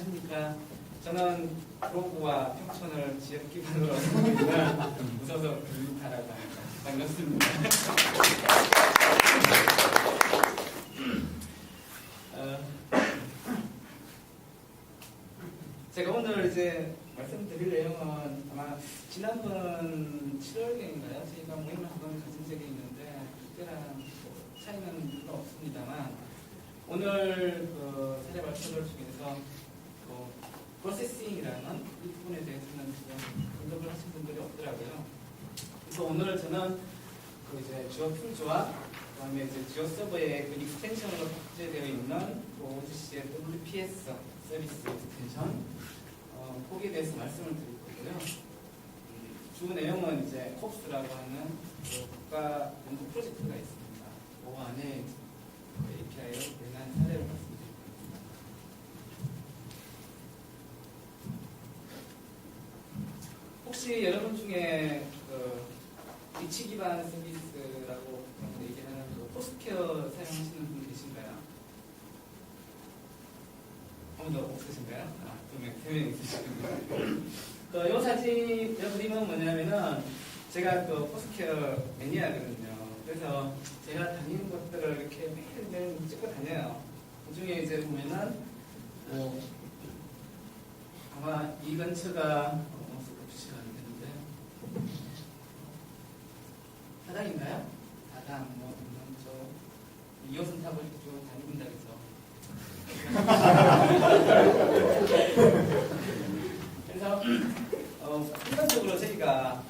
안녕하십니까. 저는 구로구와 평촌을 지역 기반으로 하고 있는 무소속 김타라고 합니다. 반갑습니다. 제가 오늘 이제 말씀드릴 내용은 아마 지난번 7월경인가요? 저희가 모임을 한번 가진 적이 있는데 그때랑 차이는 별로 없습니다만 오늘 그 사례 발표를 중에서 프로세싱이라는 이 부분에 대해서는 지금 언급을 하신 분들이 없더라고요. 그래서 오늘 저는 그 이제 주어 툴즈와 그다음에 이제 주어 서버의 그 익스텐션으로 탑재되어 있는 OGC의 WPS 서비스 익스텐션 거기에 대해서 말씀을 드릴 거고요. 주 내용은 이제 콥스라고 하는 그 국가 연구 프로젝트가 있습니다. 그 안에 API로 대한 사례를 말씀드릴 겁니다. 혹시 여러분 중에 그 위치 기반 서비스라고 얘기하는 그 포스케어 사용하시는 분 계신가요? 한 번 더 없으신가요? 두 명 있으시군요. 이 사진을 그림은 뭐냐면은 제가 그 포스케어 매니아거든요. 그래서 제가 다니는 것들을 이렇게 매일매일 찍고 다녀요. 그 중에 이제 보면은 아마 이 근처가 표시가 안 되는데 다당인가요? 다당 저 2호선 타고 쭉 다닙니다. 그래서 일반적으로 저희가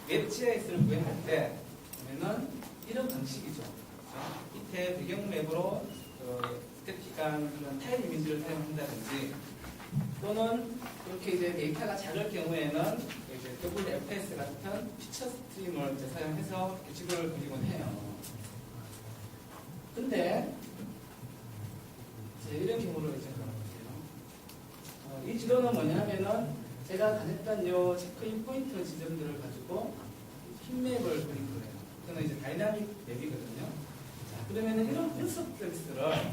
웹 GIS를 구현할 때 보면은 이런 방식이죠. 밑에 배경 맵으로 스태틱한 그런 타일 이미지를 사용한다든지 또는 그렇게 이제 데이터가 작을 경우에는 이제 WFS 같은 피처 스트림을 이제 사용해서 규칙을 그리곤 해요. 근데 이런 경우를 이제 이 지도는 뭐냐면은 제가 다녔던 요 체크인 포인트 지점들을 가지고 흰맵을 그린 거예요. 그거는 이제 다이나믹 맵이거든요. 자, 그러면은 이런 분석 서비스를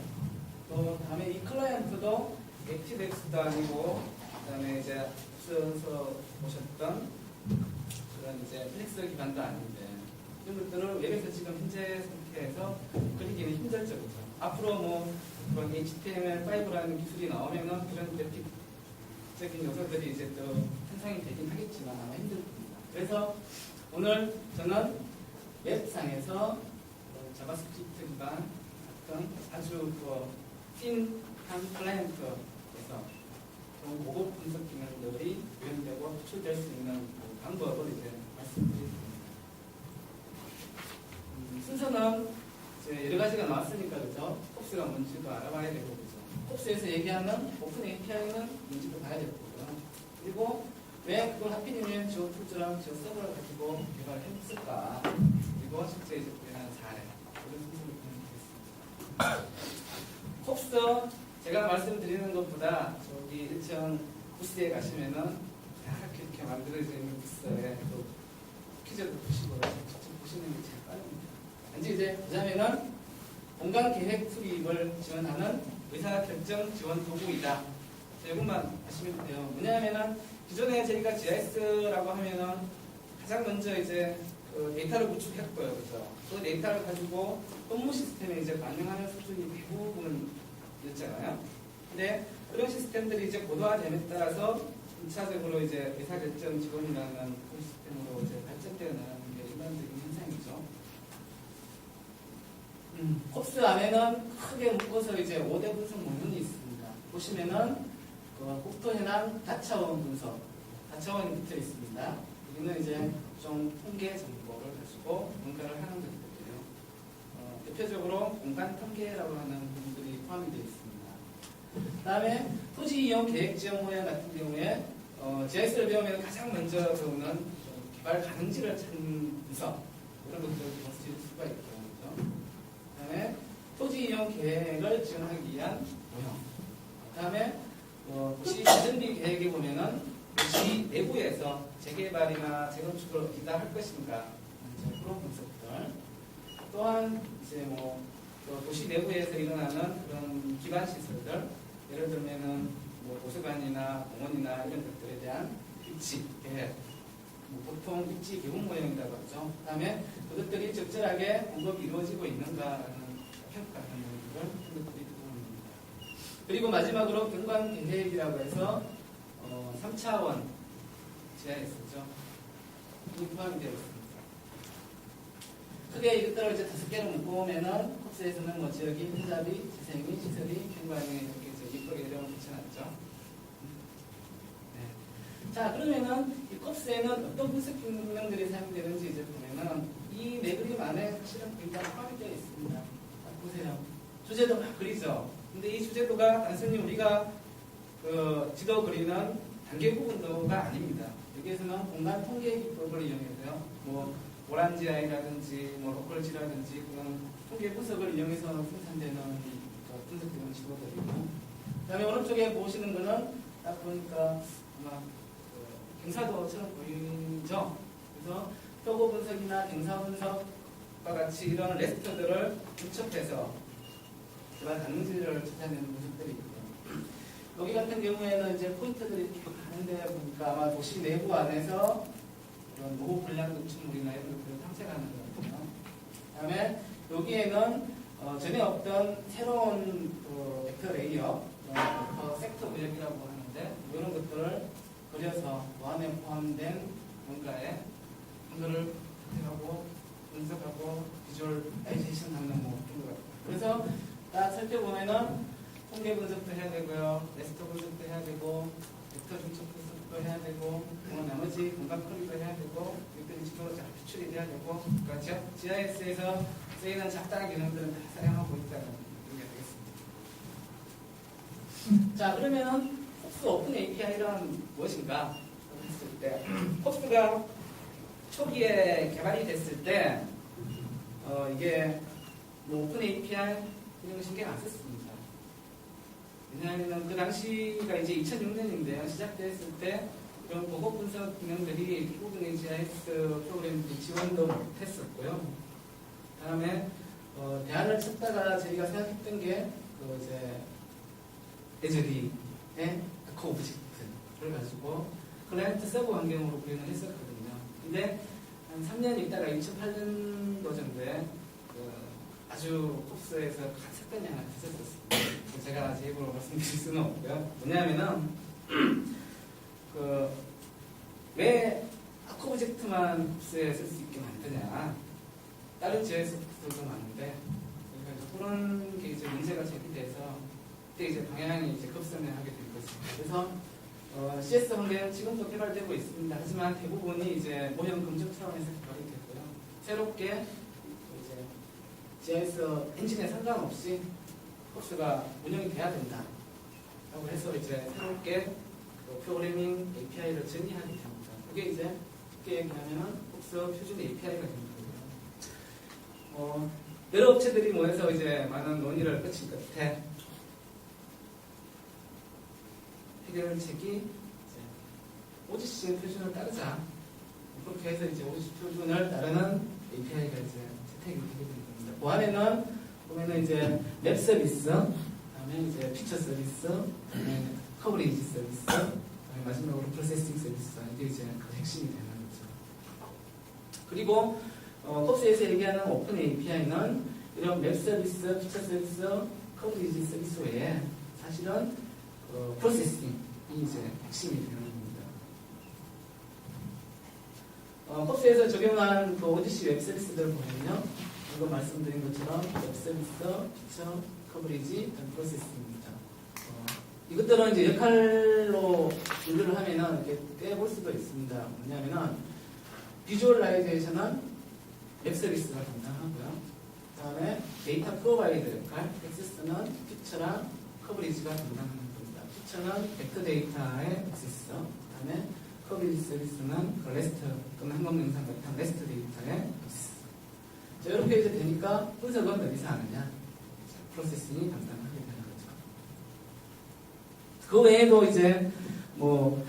또 다음에 이 클라이언트도 액티브엑스도 아니고 그다음에 이제 앞서서 보셨던 그런 이제 플렉스 기반도 아닌데 이런 것들을 웹에서 지금 현재 상태에서 그리기는 힘들죠, 그렇죠? 앞으로 뭐 그런 HTML5라는 기술이 나오면은 그런 그래픽적인 요소들이 이제 또 형성이 되긴 하겠지만 아마 힘들 겁니다. 그래서 오늘 저는 웹상에서 자바스크립트 기반 어떤 아주 찐한 클라이언트에서 좀 고급 분석 기능들이 구현되고 추출될 수 있는 그 방법을 이제 말씀드리겠습니다. 순서는 이제 여러 가지가 나왔으니까 그죠? 콥스가 뭔지도 알아봐야 되고 그죠? 콥스에서 얘기하는 오픈 API는 뭔지도 봐야 될 거고요. 그리고 왜 그걸 하필이면 지오 툴즈랑 지오 서버를 가지고 개발을 했을까? 그리고 실제 이제 구현한 사례 이런 순서를 구현하겠습니다. 콥스 제가 말씀드리는 것보다 저기 1층 부스에 가시면은 이렇게 만들어져 있는 부스에 또 퀴즈도 보시고 직접 보시는 게 제일 빠릅니다. 단지 이제 보자면은 공간 계획 수립을 지원하는 의사결정 지원 도구이다. 이것만 아시면 돼요. 뭐냐면은 기존에 저희가 GIS라고 하면은 가장 먼저 이제 그 데이터를 구축했고요, 그죠? 그 데이터를 가지고 업무 시스템에 이제 반영하는 수준이 대부분이었잖아요. 근데 그런 시스템들이 이제 고도화됨에 따라서 2차적으로 이제 의사결정 지원이라는 그 시스템으로 이제 발전되어 나가는 게 일반적인 현상이죠. 콥스 안에는 크게 묶어서 이제 5대 분석 목록이 있습니다. 보시면은 그 국토 현황 다차원 분석, 다차원이 붙어 있습니다. 여기는 이제 좀 통계 정보를 가지고 뭔가를 하는 것들이에요. 대표적으로 공간 통계라고 하는 부분들이 포함이 되어 있습니다. 그 다음에 토지 이용 계획 지역 모양 같은 경우에 GIS를 배우면 가장 먼저 배우는 개발 가능지를 찾는 분석 이런 것들을 봤을 수가 있고요. 그 다음에 토지 이용 계획을 지원하기 위한 모형. 그 다음에 도시 재정비 계획에 보면은 도시 내부에서 재개발이나 재건축을 어디다 할 것인가 그런 분석들. 또한 이제 도시 내부에서 일어나는 그런 기반 시설들, 예를 들면은 뭐 도서관이나 공원이나 이런 것들에 대한 위치, 계획, 보통 입지 기본 모형이라고 하죠. 그 다음에 그것들이 적절하게 공급이 이루어지고 있는가라는 평가하는 것들이 들어옵니다. 그리고 마지막으로 경관 계획이라고 해서 3차원 지하에 있었죠. 이 포함이 되어 있습니다. 크게 이것들을 이제 5개로 묶어보면은 컵스에서는 뭐 지역이, 혼잡이, 재생이, 시설이, 경관이 이렇게 이제 이쁘게 이름을 붙여놨죠. 자, 그러면은 이 컵스에는 어떤 분석 기능들이 사용되는지 이제 보면은 이 네 그림 안에 실은 굉장히 포함이 되어 있습니다. 보세요. 주제도 막 그리죠. 근데 이 주제도가 단순히 우리가 그 지도 그리는 단계 부분도가 아닙니다. 여기에서는 공간 통계 기법을 이용해서요. 뭐 오란지아이라든지 뭐 로컬지라든지 그런 통계 분석을 이용해서 생산되는 분석되는 지도들이고, 그다음에 오른쪽에 보시는 거는 딱 보니까 아마 경사도처럼 보이죠. 그래서 표고 분석이나 경사 분석과 같이 이런 레스터들을 분석해서 개발 가능지를 찾아내는 분석들이 있고요. 여기 같은 경우에는 이제 포인트들이 이렇게 가는데 보니까 아마 도시 내부 안에서 이런 노후 불량 건축물이나 이런 것들을 탐색하는 거거든요. 그다음에 여기에는 전에 없던 새로운 벡터 레이어, 섹터 구역이라고 하는데 이런 것들을 그려서 그 안에 포함된 뭔가에 이거를 탐색하고 분석하고 비주얼라이제이션 하는 뭐 그런 것 같아요. 그래서 딱 살펴보면은 통계 분석도 해야 되고요, 레스터 분석도 해야 되고, 벡터 중첩 분석도 해야 되고, 뭐 나머지 공간 커리도 해야 되고, 이것들이 지도로 잘 표출이 돼야 되고, 그러니까 GIS에서 쓰이는 잡다한 기능들은 다 사용하고 있다는 얘기가 되겠습니다. 자, 그러면은 홉스 오픈 API란 무엇인가 했을 때, 홉스가 초기에 개발이 됐을 때 이게 뭐 오픈 API 이런 거 신경 안 썼습니다. 왜냐하면 그 당시가 이제 2006년인데요. 시작됐을 때 그런 보고 분석 기능들이 미국은 GIS 프로그램들이 지원도 못했었고요. 다음에 대안을 찾다가 저희가 생각했던 게 이제 에즈리의 그 오브젝트를 가지고 클라이언트 서버 환경으로 구현을 했었거든요. 근데 한 3년 있다가 2008년도 정도에 아주 홉스에서 사건이 하나 있었습니다. 제가 제 입으로 말씀드릴 수는 없고요. 뭐냐면은 왜 아크 오브젝트만 홉스에 쓸 수 있게 만드냐? 다른 GIS들도 많은데 그런 게 이제 문제가 제기돼서 그때 이제 방향이 이제 급선회하게 된 것입니다. 그래서 CS 환경 지금도 개발되고 있습니다. 하지만 대부분이 이제 모형 검증 차원에서 개발이 됐고요. 새롭게 이제 GIS 엔진에 상관없이 홉스가 운영이 돼야 된다. 라고 해서 이제 새롭게 프로그래밍 API를 정의하게 됩니다. 그게 이제 쉽게 얘기하면 홉스 표준 API가 됩니다. 여러 업체들이 모여서 이제 많은 논의를 거친 끝에 해결책이 오지시 표준을 따르자. 그렇게 해서 이제 오지시 표준을 따르는 API가 이제 채택이 되게 된 겁니다. 그 안에는 보면은 이제 맵 서비스, 그다음에 이제 피처 서비스, 그다음에 커버리지 서비스, 그다음에 마지막으로 프로세싱 서비스, 이게 이제 그 핵심이 되는 거죠. 그리고 홉스에서 얘기하는 오픈 API는 이런 맵 서비스, 피처 서비스, 커버리지 서비스 외에 사실은 프로세싱이 이제 핵심이 되는 겁니다. 홉스에서 적용한 그 오디시 웹 서비스들을 보면요, 이거 말씀드린 것처럼 웹 서비스, 피처, 커버리지, 프로세싱입니다. 이것들은 이제 역할로 분류를 하면은 이렇게 떼볼 수도 있습니다. 뭐냐면은 비주얼라이제이션은 웹 서비스가 담당하고요. 그 다음에 데이터 프로바이더 역할, 액세스는 피처랑 커버리지가 담당합니다. 피처는 벡터 데이터의 액세스, 그 다음에 커버리지 서비스는 그 레스트 또는 항공 영상 같은 레스트 데이터의 액세스. 자, 이렇게 이제 되니까 분석은 어디서 하느냐? 프로세싱이 담당하게 되는 거죠. 그 외에도 이제 뭐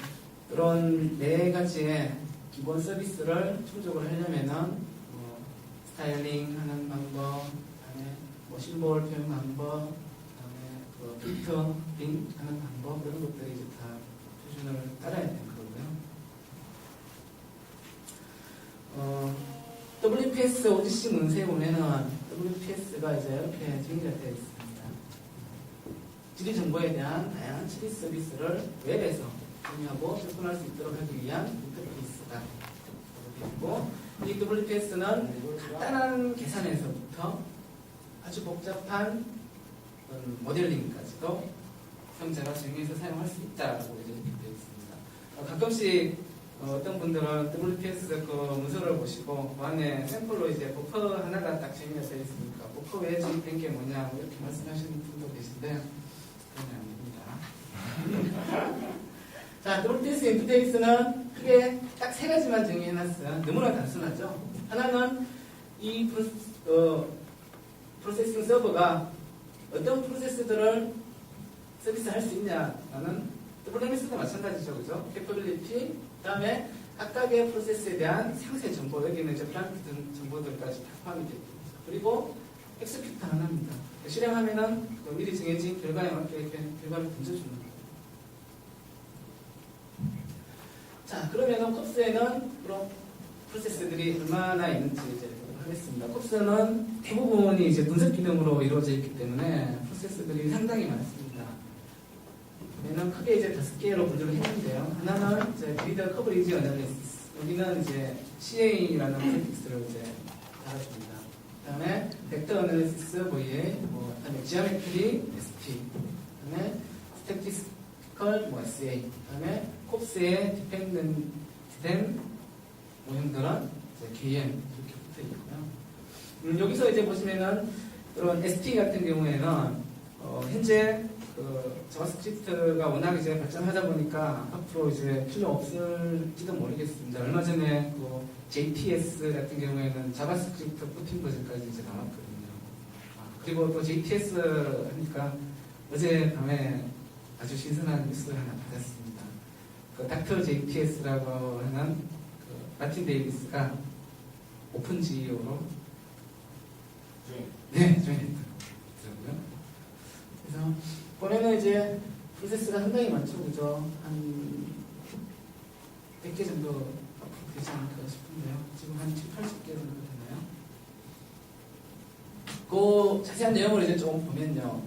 그런 네 가지의 기본 서비스를 충족을 하려면은 스타일링 하는 방법, 그다음에 뭐 심볼 표현 방법, 그다음에 필터링 하는 방법 이런 것들이 이제 다 표준을 따라야 되는 거고요. WPS OGC 문서에 보면은 WPS가 이제 이렇게 정리가 되어 있습니다. 지리 정보에 대한 다양한 지리 서비스를 웹에서 정리하고 접근할 수 있도록 하기 위한 인터페이스다. 그리고 이 WPS는 간단한 계산에서부터 아주 복잡한 모델링까지도 사용자가 정의해서 사용할 수 있다라고 이제 되어 있습니다. 가끔씩 어떤 분들은 WPS 그 문서를 보시고 그 안에 샘플로 이제 버퍼 하나가 딱 정의가 되어 있으니까 버퍼 외에 정의된 게 뭐냐 이렇게 말씀하시는 분도 계신데 그건 아닙니다. 자, WPS 인터페이스는 크게 딱 세 가지만 정의해놨어요. 너무나 단순하죠. 하나는 이 프로세싱 서버가 어떤 프로세스들을 서비스할 수 있냐라는 WMS도 마찬가지죠, 그죠? 캐퍼빌리티, 그 다음에 각각의 프로세스에 대한 상세 정보, 여기는 이제 프라이빗 정보들까지 다 포함이 되어 있죠. 그리고 엑스큐트 하나입니다. 실행하면은 미리 정해진 결과에 맞게 이렇게 결과를 던져주는 거예요. 자, 그러면은 컵스에는 그런 프로세스들이 얼마나 있는지 이제 하겠습니다. 컵스는 대부분이 이제 분석 기능으로 이루어져 있기 때문에 프로세스들이 상당히 많습니다. 얘는 크게 이제 5개로 분류를 했는데요. 하나는 이제 그리드 커버리지 어널리시스. 여기는 이제 CA라는 프로젝트를 이제 달아줍니다. 그 다음에 벡터 어널리시스 VA, 그다음에 지오메트리 SP, 그다음에 스태티스티컬 SA, 그다음에 콥스의 디펜던트된 모형들은 이제 KM 이렇게 붙어 있고요. 여기서 이제 보시면은 이런 SP 같은 경우에는 현재 자바스크립트가 워낙 이제 발전하다 보니까 앞으로 이제 필요 없을지도 모르겠습니다. 얼마 전에 JTS 같은 경우에는 자바스크립트 14 버전까지 이제 나왔거든요. 그리고 또 JTS 하니까 어젯밤에 아주 신선한 뉴스를 하나 받았습니다. 닥터 JTS라고 하는 마틴 데이비스가 오픈GEO로 조인했더라고요. 그래서 보면은 이제 프로세스가 상당히 많죠, 그죠? 한 100개 정도 앞으로 되지 않을까 싶은데요. 지금 한 7, 80개 정도 되나요? 그 자세한 내용을 이제 조금 보면요.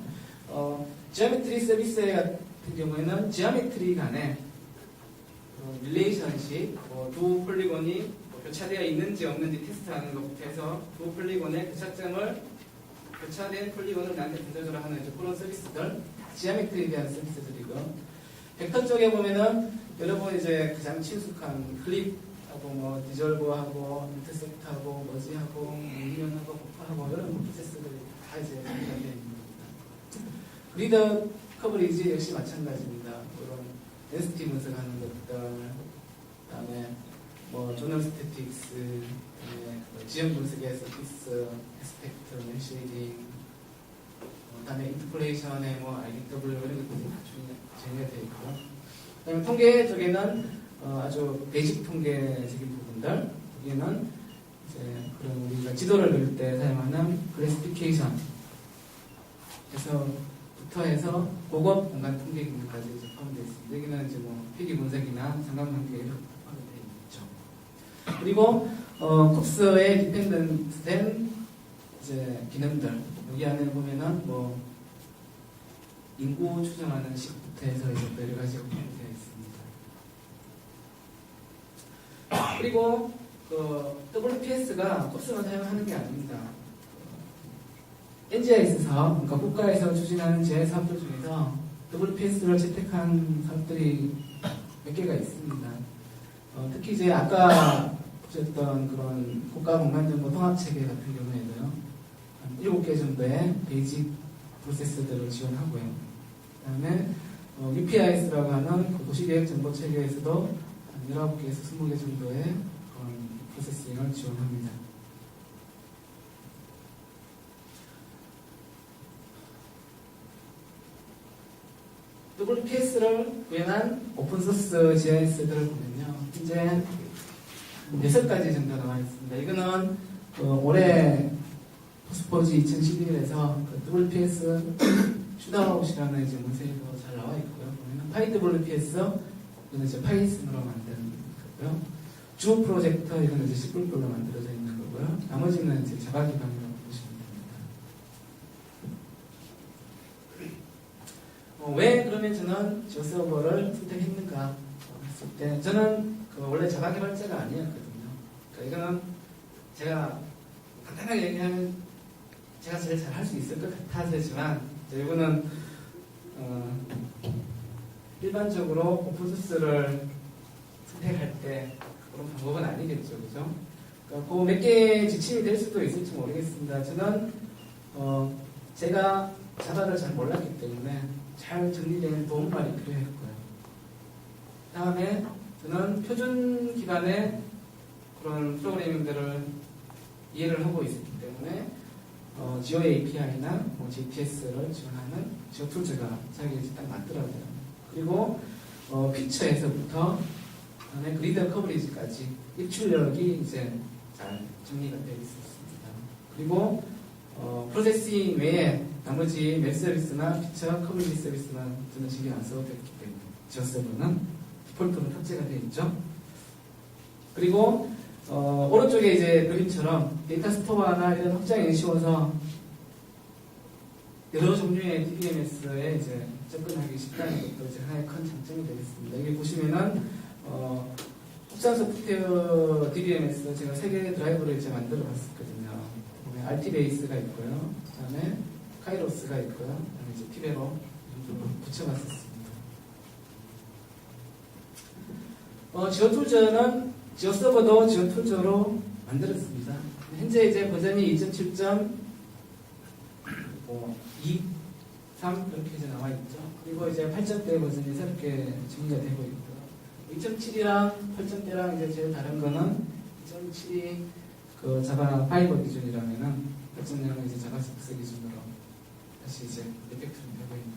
지오메트리 서비스 같은 경우에는 지오메트리 간에 릴레이션십, 두 폴리곤이 교차되어 있는지 없는지 테스트하는 것부터 해서 두 폴리곤의 교차된 폴리곤을 나한테 던져주라 하는 그런 서비스들, 지오메트리에 대한 서비스들이고, 벡터 쪽에 보면은 여러분 이제 가장 친숙한 클립하고 디졸브하고 인터셉트하고 머지하고 유니언하고 버퍼하고 이런 프로세스들이 다 이제 연결되어 있는 겁니다. 그리드 커버리지 역시 마찬가지입니다. 이런 데스티 분석하는 것들, 그다음에 조널 스태틱스, 지형 분석의 서비스, 에스펙트, 쉐이딩, 그다음에 인터폴레이션의 IDW 이런 것들이 다 정리되어 있고, 그다음에 통계 쪽에는 아주 베이직 통계적인 부분들, 여기는 이제 그런 우리가 지도를 그릴 때 사용하는 클래시피케이션 에서부터 해서 고급 공간 통계 기능까지 이제 포함되어 있습니다. 여기는 이제 필기 분석이나 상관관계 포함되어 있죠. 그리고 콥스의 디펜던트된 이제 기능들, 여기 안에 보면은 인구 추정하는 식부터 해서 이제 여러 가지가 포함되어 있습니다. 그리고 WPS가 콥스만 사용하는 게 아닙니다. NGIS 사업, 그러니까 국가에서 추진하는 GI 사업들 중에서 WPS를 채택한 사업들이 몇 개가 있습니다. 특히 이제 아까 보셨던 그런 국가공간정보 통합체계 같은 경우에는요, 한 7개 정도의 베이직 프로세스들을 지원하고요. 그 다음에 UPIS라고 하는 도시계획정보체계에서도 한 19개에서 20개 정도의 그런 프로세싱을 지원합니다. WPS를 구현한 오픈소스 GIS들을 보면요, 현재 6가지 정도 나와 있습니다. 이거는 올해 포스포지 2011에서 WPS 슈다웃이라는 이제 문서에도 잘 나와 있고요. 보면 PyWPS 이거는 이제 파이썬으로 만든 거고요. 주 프로젝터 이거는 이제 C++로 만들어져 있는 거고요. 나머지는 이제 자바 기반이라고 보시면 됩니다. 왜 그러면 저는 지오 서버를 선택했는가 했을 때 저는 원래 자바 개발자가 아니었거든요. 그러니까 이거는 제가 간단하게 얘기하면 제가 제일 잘 할 수 있을 것 같아서지만 이거는 일반적으로 오픈소스를 선택할 때 그런 방법은 아니겠죠, 그죠? 그러니까 그 몇 개의 지침이 될 수도 있을지 모르겠습니다. 저는 제가 자바를 잘 몰랐기 때문에 잘 정리된 도움말이 필요했고요. 다음에 저는 표준 기반의 그런 프로그래밍들을 이해를 하고 있었기 때문에 지오 API나 GTS를 지원하는 지오 툴즈가 자기에 딱 맞더라고요. 그리고 피처에서부터 그다음에 그리드 커버리지까지 입출력이 이제 잘 정리가 되어 있었습니다. 그리고 프로세싱 외에 나머지 웹 서비스나 피처 커버리지 서비스는 저는 신경 안 써도 됐기 때문에 지오 서버는 디폴트로 탑재가 되어 있죠. 그리고 오른쪽에 이제 그림처럼 데이터 스토어나 이런 확장이 쉬워서 여러 종류의 DBMS에 이제 접근하기 쉽다는 것도 이제 하나의 큰 장점이 되겠습니다. 여기 보시면은 확장 소프트웨어 DBMS 제가 3개의 드라이버를 이제 만들어 봤었거든요. RT 베이스가 있고요. 그다음에 카이로스가 있고요. 그다음에 이제 티베로 붙여봤었습니다. 지오 툴즈는 지오 서버도 지오 툴즈로 만들었습니다. 현재 이제 버전이 2.7.2, 3 이렇게 이제 나와 있죠. 그리고 이제 8.0대 버전이 새롭게 정리가 되고 있고요. 2.7이랑 8.0대랑 이제 제일 다른 거는 2.7이 그 자바 5 기준이라면은 8.0은 이제 자바 6 기준으로 다시 이제 리팩트링 되고 있는 거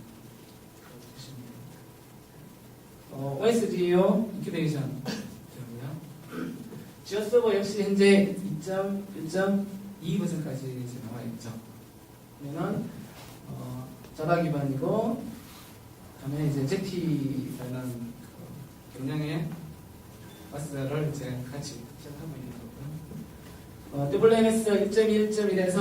보시면 됩니다. OSGeo 인큐베이션 지오 서버 역시 현재 2.1.2 버전까지 이제 나와 있죠. 그러면은 자바 기반이고, 그다음에 이제 제티라는 경량의 마스를 이제 같이 시작하고 있는 거고요. WMS 1.2, 1.1에서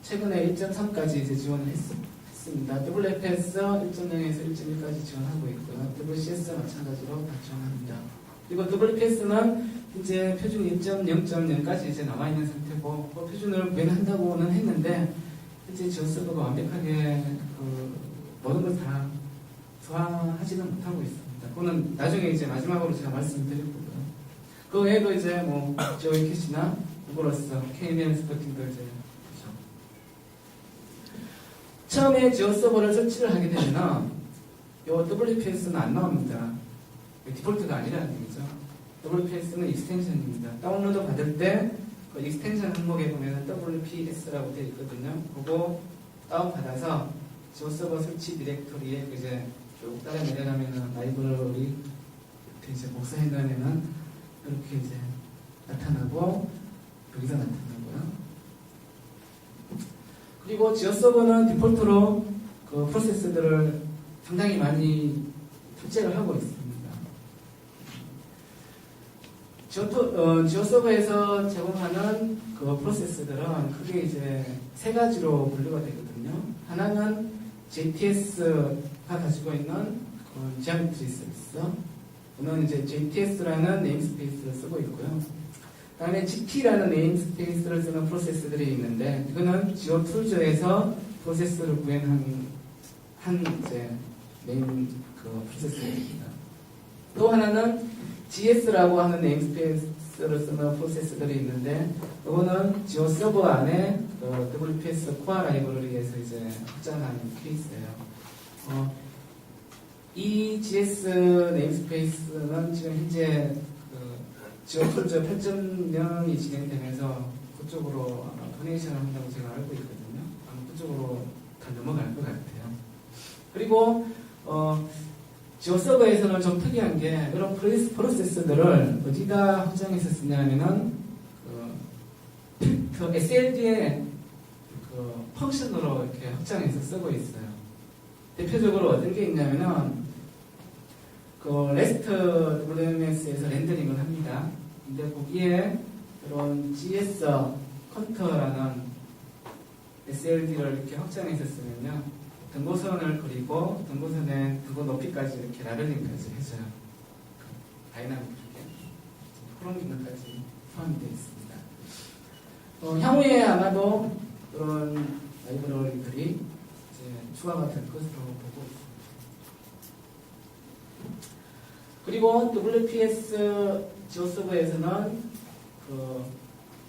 최근에 1.3까지 이제 지원을 했습니다. WFS 1.0에서 1.1까지 지원하고 있고요. WCS 마찬가지로 다 지원합니다. 그리고 WPS는 이제 표준 1.0.0까지 이제 나와 있는 상태고, 그 표준을 구현한다고는 했는데 현재 지오 서버가 완벽하게 모든 걸 다 소화하지는 못하고 있습니다. 그거는 나중에 이제 마지막으로 제가 말씀드릴 거고요. 그 외에도 이제 뭐 지오 캐시나 구글어스, KML 스포팅도 이제 그렇죠. 처음에 지오 서버를 설치를 하게 되면 이 WPS는 안 나옵니다. 디폴트가 아니라는 얘기죠. WPS는 익스텐션입니다. 다운로드 받을 때 그 익스텐션 항목에 보면 WPS라고 되어 있거든요. 그거 다운받아서 지오 서버 설치 디렉토리에 이제 쭉 따라 내려가면은 라이브러리 이렇게 이제 복사해 놓으면은 이렇게 이제 나타나고 여기서 나타나고요. 그리고 지오 서버는 디폴트로 그 프로세스들을 상당히 많이 탑재를 하고 있습니다. 지오 서버에서 제공하는 그 프로세스들은 크게 이제 3가지로 분류가 되거든요. 하나는 JTS가 가지고 있는 그 지오메트리 서비스. 이는 이제 JTS라는 네임스페이스를 쓰고 있고요. 다음에 GT라는 네임스페이스를 쓰는 프로세스들이 있는데, 이거는 지오 툴즈에서 프로세스를 구현한 이제 네임 그 프로세스입니다. 또 하나는 GS라고 하는 네임스페이스를 쓰는 프로세스들이 있는데, 이거는 지오 서버 안에 WPS 코어 라이브러리에서 이제 확장한 케이스예요. 이 GS 네임스페이스는 지금 현재 지오 툴즈 8.0이 진행되면서 그쪽으로 도네이션을 한다고 제가 알고 있거든요. 아마 그쪽으로 다 넘어갈 것 같아요. 그리고 지오 서버에서는 좀 특이한 게 이런 프로세스들을 어디다 확장해서 쓰냐면은 그 SLD의 그 펑션으로 이렇게 확장해서 쓰고 있어요. 대표적으로 어떤 게 있냐면은 그 레스트 WMS에서 렌더링을 합니다. 근데 거기에 그런 GS 컨터라는 SLD를 이렇게 확장해서 쓰면요, 등고선을 그리고 등고선의 등고 높이까지 이렇게 라벨링까지 해줘요. 다이나믹하게 그런 기능까지 포함이 되어 있습니다. 향후에 아마도 그런 라이브러리들이 이제 추가가 될 것으로 보고 있습니다. 그리고 WPS 지오서버에서는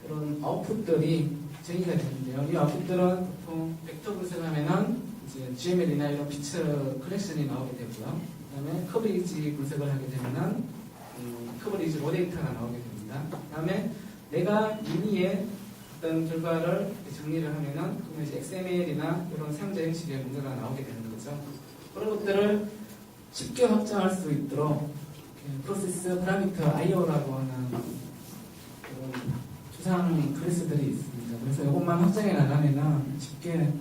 그런 아웃풋들이 정의가 되는데요. 이 아웃풋들은 보통 벡터 분석하면은 이제 GML이나 이런 피처 컬렉션이 나오게 되고요. 그다음에 커버리지 분석을 하게 되면은 커버리지 로 데이터가 나오게 됩니다. 그다음에 내가 미니의 어떤 결과를 정리를 하면은 그러면 이제 XML이나 이런 사용자 형식의 문제가 나오게 되는 거죠. 그런 것들을 쉽게 확장할 수 있도록 프로세스 파라미터 IO라고 하는 그런 추상 클래스들이 있습니다. 그래서 이것만 확장해 나가면은 쉽게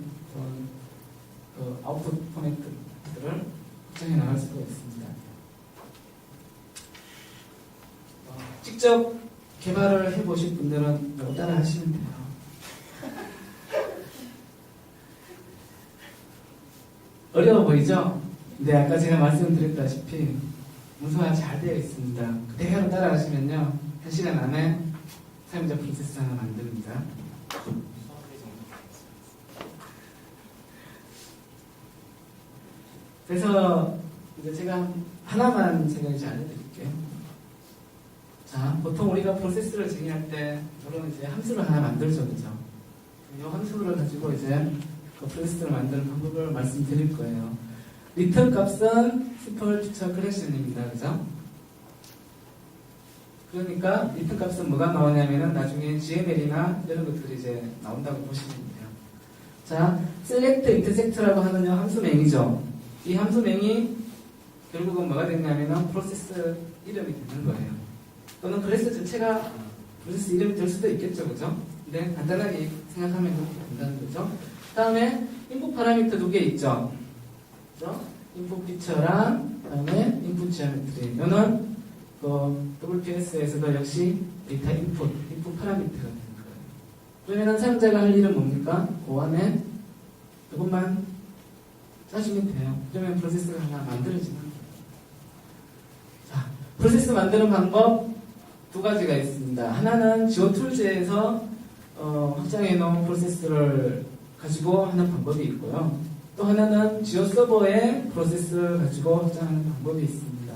그 아웃풋 포맷들을 확장해 나갈 수가 있습니다. 직접 개발을 해보실 분들은 이거 따라 하시면 돼요. 어려워 보이죠? 근데 아까 제가 말씀드렸다시피 문서가 잘 되어 있습니다. 그대로 따라 하시면요, 1시간 안에 사용자 프로세스 하나 만듭니다. 그래서 이제 제가 하나만 제가 이제 알려드릴게요. 자, 보통 우리가 프로세스를 정의할 때 이런 이제 함수를 하나 만들죠, 그죠? 이 함수를 가지고 이제 그 프로세스를 만드는 방법을 말씀드릴 거예요. 리턴 값은 simple feature collection입니다, 그죠? 그러니까 리턴 값은 뭐가 나오냐면은 나중에 GML이나 이런 것들이 이제 나온다고 보시면 돼요. 자, select intersect라고 하는 함수명이죠. 이 함수명이 결국은 뭐가 됐냐면은 프로세스 이름이 되는 거예요. 또는 클래스 전체가 프로세스 이름이 될 수도 있겠죠, 그죠? 근데 간단하게 생각하면 그렇게 된다는 거죠. 다음에 인풋 파라미터 2개 있죠. 그죠? 인풋 피처랑 그다음에 인풋 지오메트리. 이거는 그 WPS에서도 역시 데이터 인풋 파라미터가 되는 거예요. 그러면 사용자가 할 일은 뭡니까? 그 안에 이것만 짜주면 돼요. 그러면 프로세스가 하나 만들어지는 거예요. 자, 프로세스 만드는 방법 두 가지가 있습니다. 하나는 지오툴즈에서 확장해 놓은 프로세스를 가지고 하는 방법이 있고요. 또 하나는 지오서버의 프로세스를 가지고 확장하는 방법이 있습니다.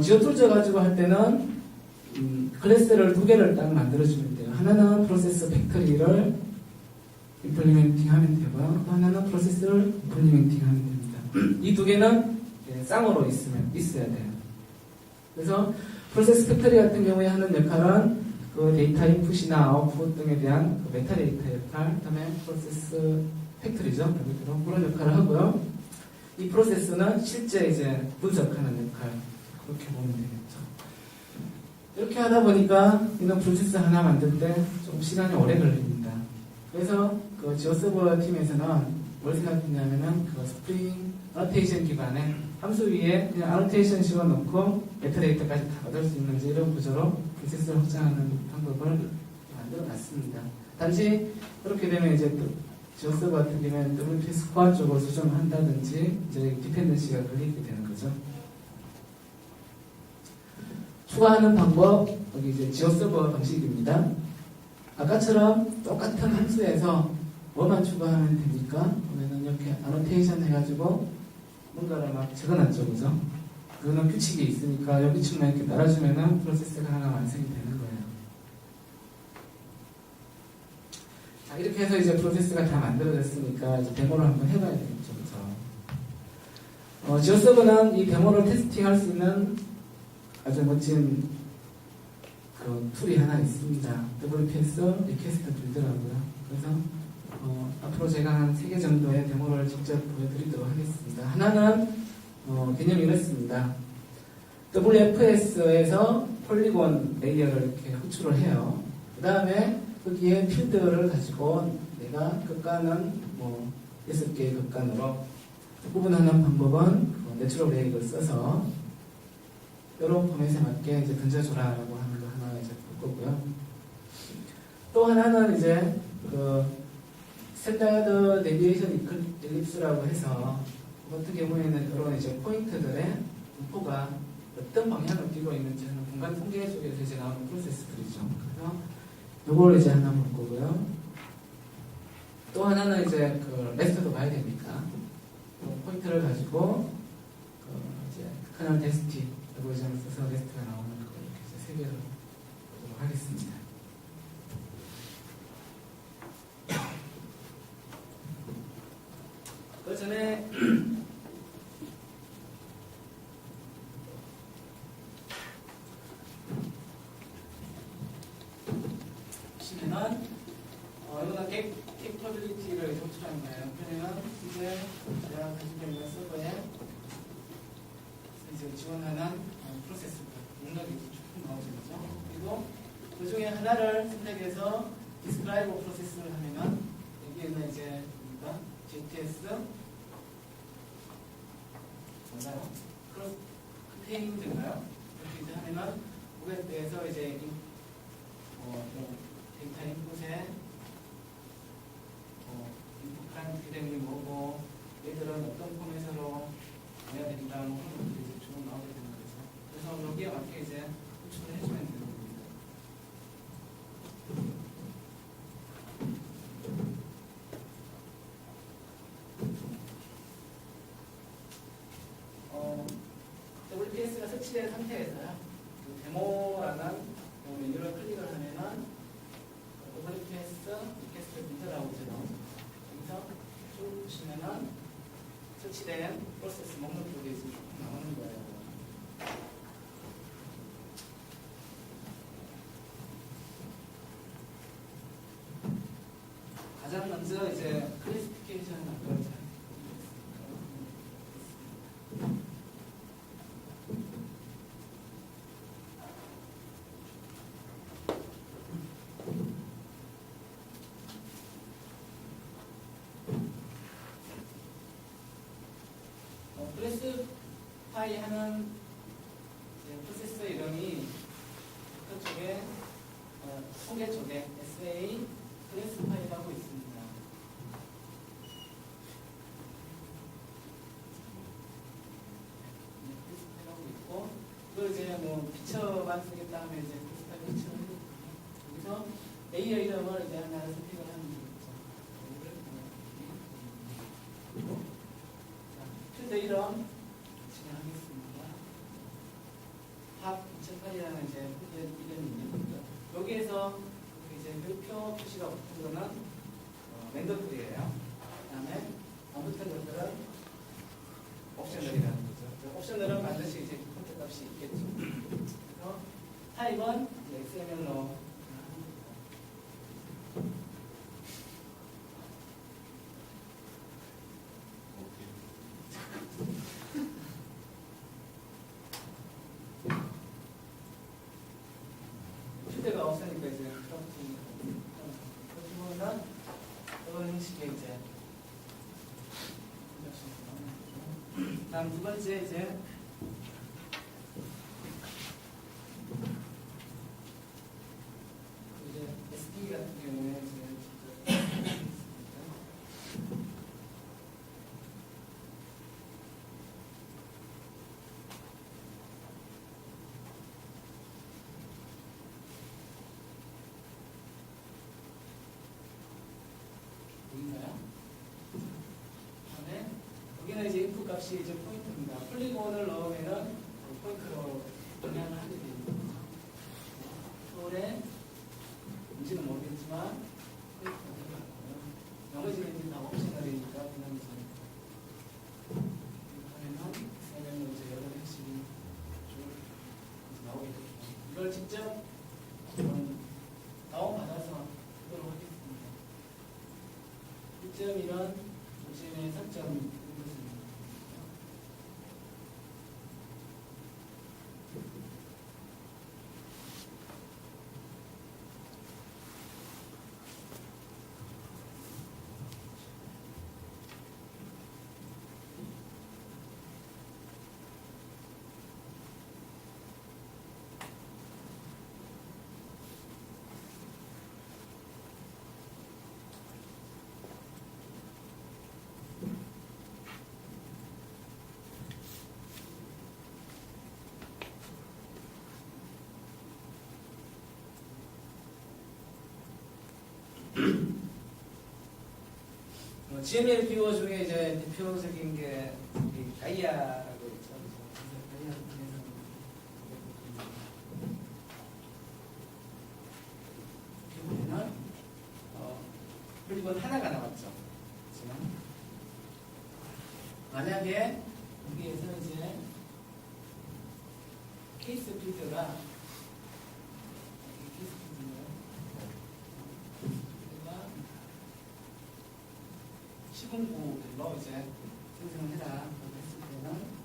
지오툴즈 가지고 할 때는 클래스를 두 개를 딱 만들어주면 돼요. 하나는 프로세스 팩토리를 임플리멘팅 하면 되고요. 또 하나는 프로세스를 임플리멘팅 하면 됩니다. 이 두 개는 쌍으로 있어야 돼요. 그래서 프로세스 팩토리 같은 경우에 하는 역할은 그 데이터 인풋이나 아웃풋 등에 대한 그 메타데이터 역할, 그 다음에 프로세스 팩토리죠. 그런 역할을 하고요. 이 프로세스는 실제 이제 분석하는 역할, 그렇게 보면 되겠죠. 이렇게 하다 보니까 이런 프로세스 하나 만들 때 조금 시간이 오래 걸립니다. 그래서 그 지오서버 팀에서는 뭘 생각했냐면은 그 스프링 어노테이션 기반의 함수 위에 그냥 어노테이션 씌워놓고 메타데이터까지 다 얻을 수 있는 이런 구조로 프로세스를 확장하는 방법을 만들어 놨습니다. 단지 그렇게 되면 이제 또 지오서버 같은 경우에는 WPS 코어 쪽으로 수정을 한다든지 이제 디펜던시가 걸리게 되는 거죠. 추가하는 방법, 여기 이제 지오서버 방식입니다. 아까처럼 똑같은 함수에서 뭐만 추가하면 됩니까? 그러면 이렇게 아노테이션 해가지고 뭔가를 막 적어놨죠, 그죠? 그거는 규칙이 있으니까 여기 규칙만 이렇게 따라주면은 프로세스가 하나 완성이 되는 거예요. 자, 이렇게 해서 이제 프로세스가 다 만들어졌으니까 이제 데모를 한번 해봐야 되겠죠, 그죠? 지오서버는 이 데모를 테스팅할 수 있는 아주 멋진 그 툴이 하나 있습니다. WPS 리퀘스트 빌드라고요. 그래서 앞으로 제가 한 3개 정도의 데모를 직접 보여드리도록 하겠습니다. 하나는 개념이 이렇습니다. WFS에서 폴리곤 레이어를 이렇게 호출을 해요. 그 다음에 거기에 필드를 가지고 내가 극간은 6개의 극간으로 구분하는 방법은 내추럴 웨이를 써서 이런 포맷에 맞게 이제 던져줘라라고 하는 거 하나 이제 볼 거고요. 또 하나는 이제 그 스탠다드 데비에이션 일립스라고 해서 그 같은 경우에는 이런 이제 포인트들의 분포가 어떤 방향을 띄고 있는지 하는 공간 통계 쪽에서 이제 나오는 프로세스들이죠. 그래서 이걸 이제 하나 볼 거고요. 또 하나는 이제 그 레스트도 봐야 되니까 포인트를 가지고 이제 커널 데스티 알고리즘을 써서 레스트가 나오는 거 이렇게 이제 세 개를 보도록 하겠습니다. 그 전에 보시면은 이거는 캡터빌리티를 호출하는 거예요. 그러면 이제 제가 가지고 있는 서버에 이제 지원하는 프로세스부터 목록이 쭉 나오죠. 그리고 그 중에 하나를 선택해서 디스크라이브 프로세스를 하면은 여기에는 이제 뭡니까? GTS 뭔가요? 컨테이너인가요? 이렇게 이제 하면은 그거에 대해서 이제 데이터 인풋에 인풋한 기능이 뭐고 얘들은 어떤 포맷으로 해야 된다 뭐 그런 것들이 이제 쭉 나오게 되는 거죠. 그래서 여기에 맞게 이제 호출을 해주면 되는 겁니다. WPS가 설치된 상태에서요. 그 데모라는 메뉴를 클릭을 하면은 WPS 리퀘스트 빈터라고 여기서 쭉 보시면은 설치된 프로세스 목록들이 쭉 나오는 거예요. 가장 먼저 이제 클래시피케이션을 만들어서 클래스파이 하는 프로세스 이름이 그쪽에 통계 쪽에 SA 클래스파이라고 있습니다. 클래스파이라고 있고 이걸 이제 뭐 피처만 쓰겠다 하면 이제 클래스파이 피처를 여기서 A의 이름을 이제 하나를 선택을 하는 거죠. 필드 이름 진행하겠습니다. 팝 2008이라는 이제 이름이 있는 거죠. 여기에서 이제 별표 표시가 붙은 거는 랜덤풀이에요. 그다음에 안 붙은 것들은 옵셔널이라는 거죠. 옵셔널은 반드시 이제 컨트 값이 있겠죠. 그래서 타입은 XML로 휴대가 없으니까 이제 그러면 이런 식의 이제 다음 두 번째 이제 SD 같은 경우에 이제 보이나요? 그다음에 여기는 이제 인풋 값이 이제 포인트입니다. 폴리곤을 넣으면은 포인트로 변형을 하게 됩니다. 서울에 뭔지는 모르겠지만 포인트가 들어갔고요. 나머지는 이제 다 옵셔널이니까 그냥 이제 하면은 세면은 이제 여러 핵심이 쭉 나오게 됩니다. 이걸 직접 다운받아서 하도록 하겠습니다. 1.1은 도심의 설정 이것입니다. GML 뷰어 중에 이제 대표적인 게 가이아라고 있죠. 가이아 보면은 그리고 하나가 나왔죠. 지금 만약에 여기에서 이제 케이스 필드가 시공구별로 이제 생성을 해라. 라고 했을 때는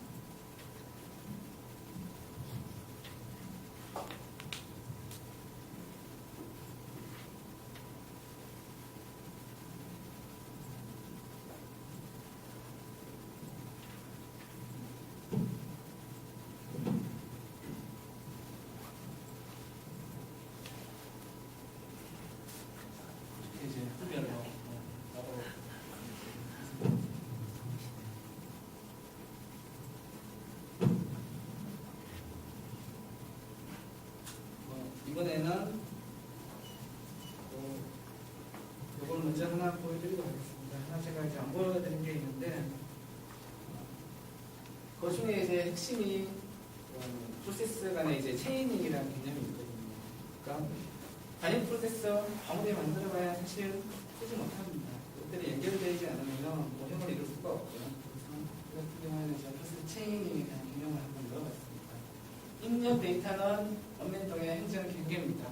이렇게 이제 구별로 바로 이번에는 이걸 먼저 하나 보여드리도록 하겠습니다. 하나 제가 이제 안 보여드린 게 있는데 그 중에 이제 핵심이 프로세스 간의 이제 체이닝이라는 개념이 있거든요. 그러니까 단일 프로세서 아무리 만들어봐야 사실 쓰지 못합니다. 그것들이 연결되지 않으면 모형을 이룰 수가 없고요. 그래서 그 같은 경우에는 제가 프로세스 체이닝에 대한 개념을 한번 넣어봤습니다. 입력 데이터는 원맨동의 행정 경계입니다.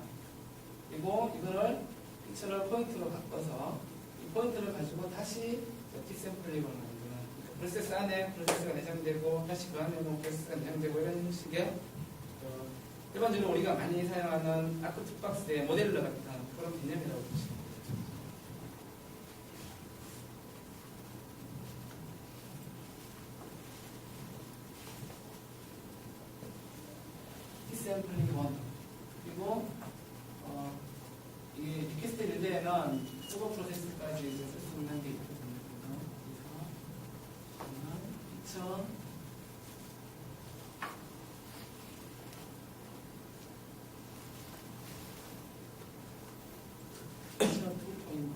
그리고 이거를 픽처럴 포인트로 바꿔서 이 포인트를 가지고 다시 디샘플링을 만드는 프로세스 안에 프로세스가 내장되고 다시 그 안에 프로세스가 내장되고 이런 식의 일반적으로 우리가 많이 사용하는 아크투박스의 모델러 같은 그런 개념이라고 보시면 되죠. 디샘플링 1 그리고 이 리퀘스트 릴레이는 서버 프로세스까지 이제 쓸 수 있는 게 있거든요. 그래서 2,000포인트에 있는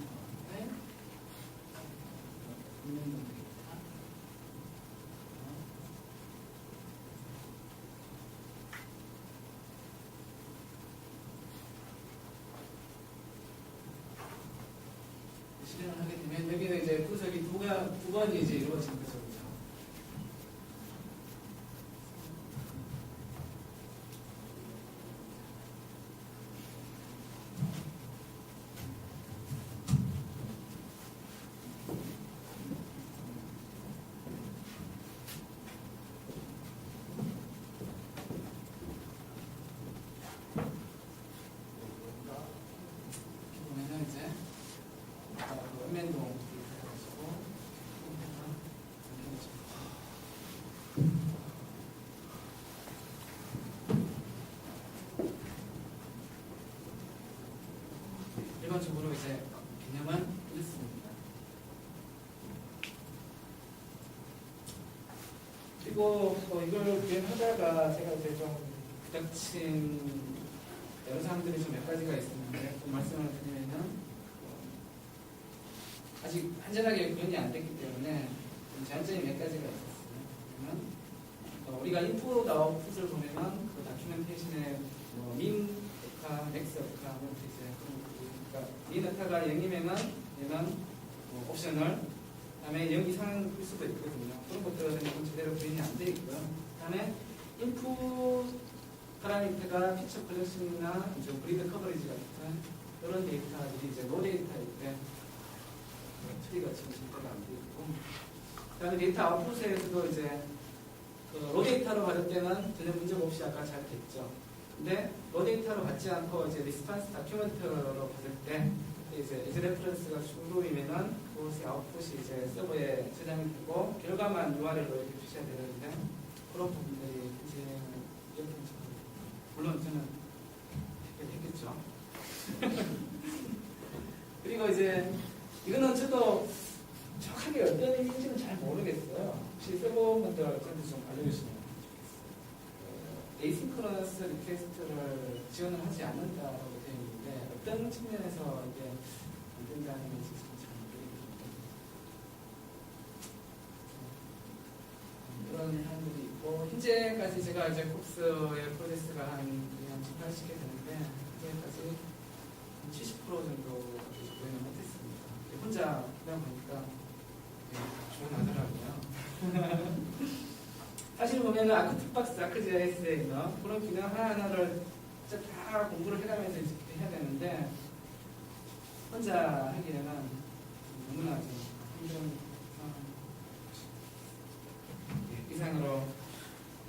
데이터 실행을 하게 되면 여기는 이제 구석이 두 번이 이제 이루어진 거죠. 그렇죠? 보면은 이제 원맨동 가지고 일반적으로 이제 개념은 이렇습니다. 그리고 이걸 구현하다가 제가 이제 좀 부닥친 여러 사람들이 좀 몇 가지가 있었는데 그 말씀을 드리면은 아직 완전하게 구현이 안 됐기 때문에 좀 제한점이 몇 가지가 있었어요. 그러면 우리가 인풋 아웃풋을 보면은 그 다큐멘테이션에 민 어카, 맥스 어카 이제 그러니까 민 어카가 0이면은 얘는 옵셔널 그다음에 0 이상일 수도 있거든요. 그런 것들은 제대로 구현이 안 돼 있고요. 그다음에 인풋 파라미터가 피처 컬렉션이나 이제 브리드 커버리지 같은 그런 데이터들이 이제 로 데이터일 때 처리가 지금 제대로 안 돼 있고, 그다음에 데이터 아웃풋에서도 이제 로 데이터로 받을 때는 전혀 문제가 없이 아까 잘 됐죠. 근데 로 데이터로 받지 않고 이제 리스판스 다큐멘트로 받을 때 이제 에즈 레퍼런스가 중로이면은 그것의 아웃풋이 이제 서버에 저장이 되고 결과만 URL로 이렇게 표시가 되는데 그런 부분들이 이제 이렇게 물론 저는 했겠죠. 그리고 이제 이거는 저도 정확하게 어떤 의미인지는 잘 모르겠어요. 혹시 서버분들 저한테 좀 알려주시면 좋겠어요. 에이싱크러너스 리퀘스트를 지원을 하지 않는다고 되어 있는데 어떤 측면에서 이게 된다는 것이 잘 모르겠습니다. 이런 사람들이 있고, 현재까지 제가 이제 콥스의 프로세스가 한 18개 되는데, 현재까지 70% 정도 조회는 못했습니다. 혼자 그냥 보니까 조용하더라고요. 사실 보면은 아크틱박스, 아크GIS에 있는 그런 기능 하나하나를 진짜 다 공부를 해가면서 해야 되는데, 혼자 하기에는 너무나 좀 힘든 이상으로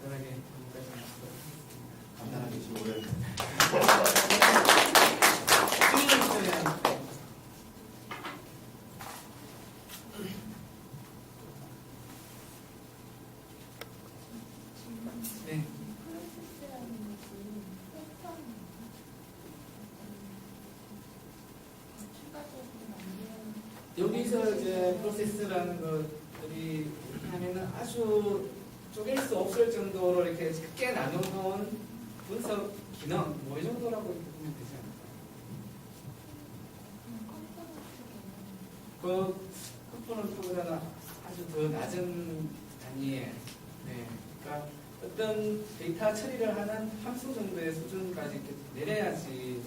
편하게 공부까지 마치도록 하겠습니다. 간단하게 지금 네. 여기서 이제 프로세스라는 것들이 하면은 아주 쪼갤 수 없을 정도로 이렇게 크게 나눠놓은 분석 기능 뭐 이 정도라고 보면 되지 않을까요? 그 컴포넌트보다는 아주 더 낮은 단위에, 네, 그러니까 어떤 데이터 처리를 하는 함수 정도의 수준까지 이렇게 내려야지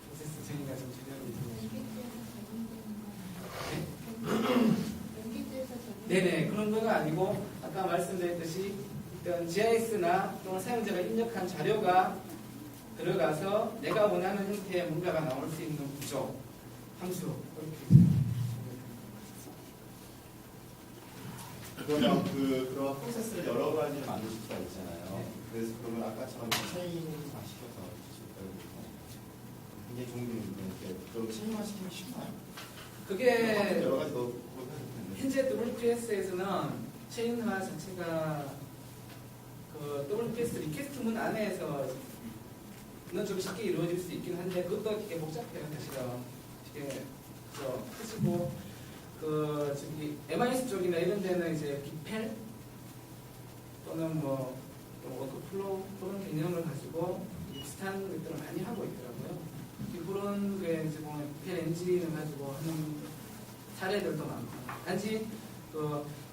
프로세스 정의가 좀 제대로 네네, 그런 거가 아니고 아까 말씀드렸듯이 어떤 GIS나 또는 사용자가 입력한 자료가 들어가서 내가 원하는 형태의 뭔가가 나올 수 있는 구조, 함수 그렇게. 그러면 그런 프로세스를 여러 가지를 만드실 수가 있잖아요. 그래서 그러면 아까처럼 체인화 시켜서 굉장히 종류 있는데 그럼 체인화 시키면 쉽나요? 그게 여러 가지 더 현재 WPS에서는 체인화 자체가 그 WPS 리퀘스트문 안에서는 좀 쉽게 이루어질 수 있긴 한데 그것도 되게 복잡해요, 사실은. 되게 크시고 그 저기 MIS 쪽이나 이런 데는 이제 빅펠 또는 뭐 워크플로우 그런 개념을 가지고 비슷한 것들을 많이 하고 있더라고요. 그런 게 이제 보면 빅펠 엔진을 가지고 하는 사례들도 많고, 단지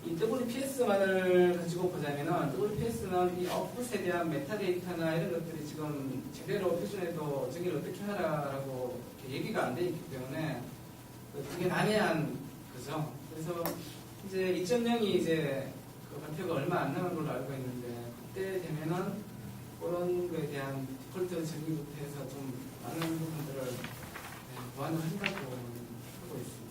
이 WPS만을 가지고 보자면은 WPS는 이 아웃풋에 대한 메타데이터나 이런 것들이 지금 제대로 표준에도 정의를 어떻게 하라라고 얘기가 안 돼 있기 때문에 되게 난해한 거죠. 그래서 이제 2.0이 이제 그 발표가 얼마 안 남은 걸로 알고 있는데 그때 되면은 그런 거에 대한 디폴트 정의부터 해서 좀 많은 부분들을 보완을 한다고 하고 있습니다.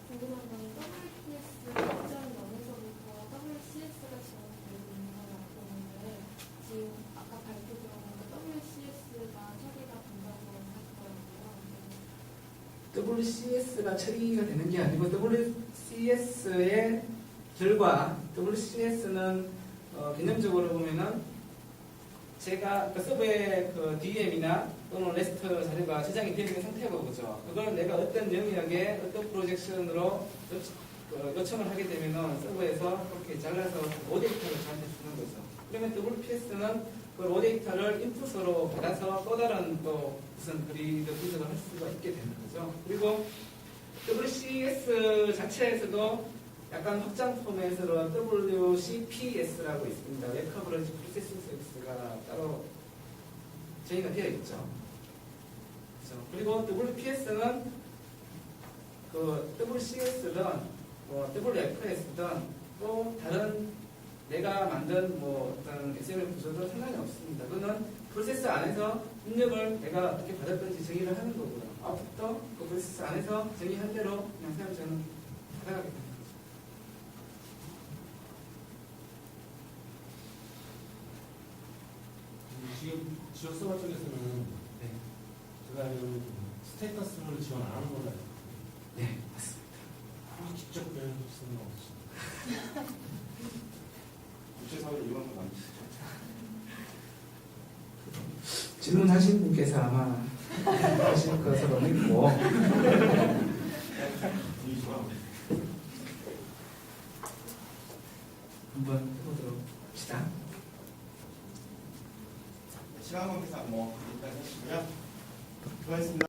궁금한 건 WPS 1.0에서부터 WCS가 지원되고 있는 걸 알고 있는데 지금 아까 발표드렸는데 WCS가 처리가 된다고 하더라고요. WCS가 처리가 되는 게 아니고 WCS의 결과, WCS는 개념적으로 보면은 제가 그 서버에 그 DM이나 또는 레스트 자료가 저장이 되어 있는 상태고 그죠. 그걸 내가 어떤 영역에 어떤 프로젝션으로 요청을 하게 되면은 서버에서 그렇게 잘라서 오데이터를 저한테 주는 거죠. 그러면 WPS는 그 오데이터를 인풋으로 받아서 또 다른 또 무슨 그리드 분석을 할 수가 있게 되는 거죠. 그리고 WCS 자체에서도 약간 확장 포맷으로 WCPS라고 있습니다. 웹 커버리지 프로세싱 서비스가 따로 정의가 되어 있죠. 그렇죠? 그리고 WPS는 그 WCS든 뭐 WFS든 또 다른 내가 만든 뭐 어떤 XML 구조도 상관이 없습니다. 그거는 프로세스 안에서 입력을 내가 어떻게 받았든지 정의를 하는 거고요. 아웃풋도 그 프로세스 안에서 정의한 대로 그냥 사용자는 받아가게 됩니다. 지금 지역 서버 쪽에서는 네. 제가 알기로는 스테이터스를 지원 안 하는 걸로 알고 있거든요. 네, 맞습니다. 혹시 직접 배울 수는 없으신가요? 국제사회 이런 거 많으시죠? 질문하신 분께서 아마 하실 것으로 믿고 한번 해보도록 합시다. 시간 관계상 뭐 여기까지 하시고요. 수고하셨습니다.